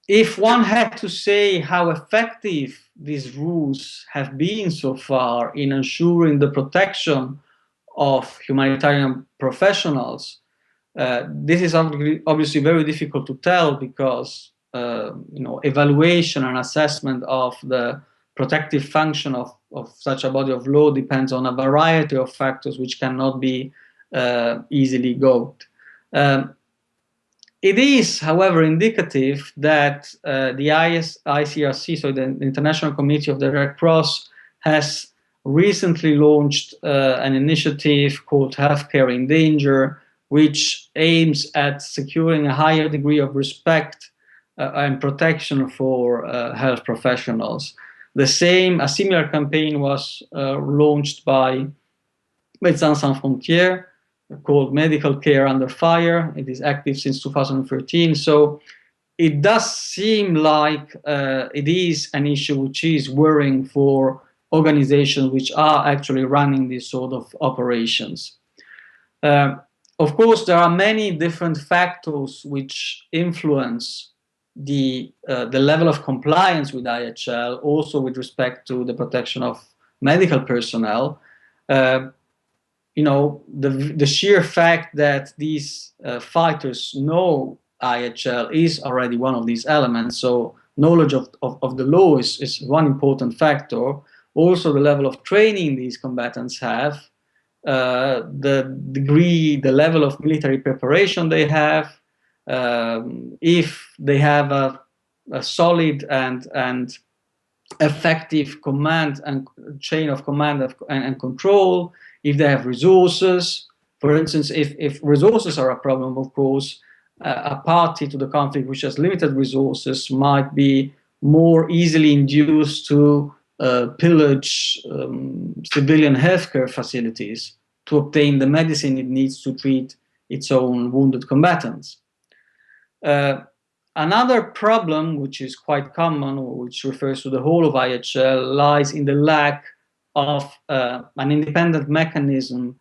if one had to say how effective these rules have been so far in ensuring the protection of humanitarian professionals, this is obviously very difficult to tell because evaluation and assessment of the protective function of such a body of law depends on a variety of factors which cannot be easily gauged. It is, however, indicative that the ICRC, so the International Committee of the Red Cross, has recently launched an initiative called Healthcare in Danger, which aims at securing a higher degree of respect and protection for health professionals. A similar campaign was launched by Médecins Sans Frontières, called Medical Care Under Fire. It is active since 2013. So it does seem like it is an issue which is worrying for organizations which are actually running these sort of operations. Of course, there are many different factors which influence the level of compliance with IHL, also with respect to the protection of medical personnel. The sheer fact that these fighters know IHL is already one of these elements. So knowledge of the law is one important factor. Also, the level of training these combatants have, the level of military preparation they have, if they have a solid and effective command and chain of command and control, if they have resources. For instance, if resources are a problem, of course, a party to the conflict which has limited resources might be more easily induced to pillage civilian healthcare facilities to obtain the medicine it needs to treat its own wounded combatants. Another problem, which is quite common, or which refers to the whole of IHL, lies in the lack of an independent mechanism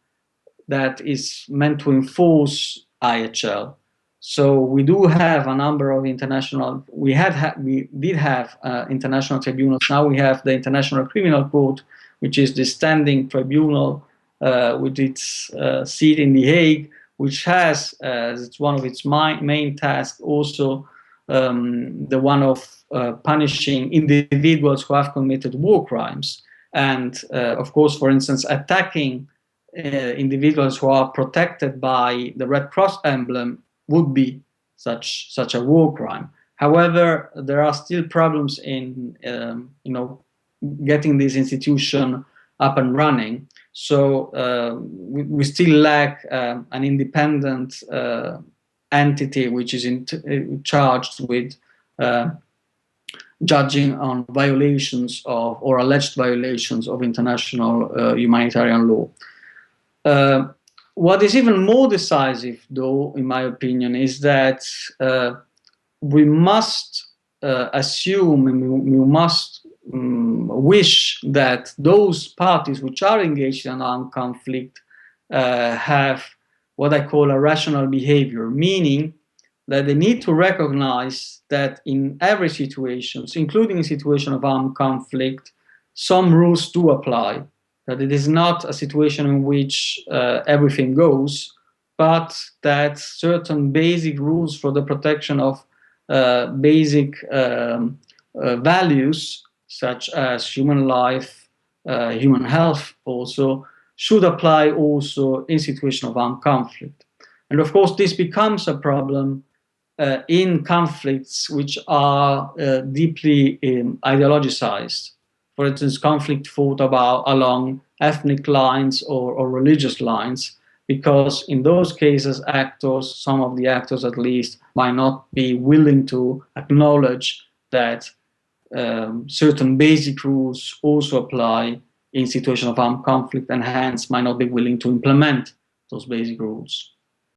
that is meant to enforce IHL. So we do have a number of international, we did have international tribunals. Now we have the International Criminal Court, which is the standing tribunal with its seat in The Hague, which has as one of its main tasks also the one of punishing individuals who have committed war crimes. And of course, for instance, attacking individuals who are protected by the Red Cross emblem would be such a war crime. However, there are still problems in getting this institution up and running. So we still lack an independent entity which is charged with judging on violations of or alleged violations of international humanitarian law. What is even more decisive, though, in my opinion, is that we must assume and we must wish that those parties which are engaged in an armed conflict have what I call a rational behavior, meaning that they need to recognize that in every situation, including a situation of armed conflict, some rules do apply, that it is not a situation in which everything goes, but that certain basic rules for the protection of basic values, such as human life, human health also, should apply also in situation of armed conflict. And of course, this becomes a problem in conflicts which are deeply ideologicized. For instance, conflict fought along ethnic lines or religious lines, because in those cases, some of the actors at least, might not be willing to acknowledge that certain basic rules also apply in situation of armed conflict, and hence might not be willing to implement those basic rules.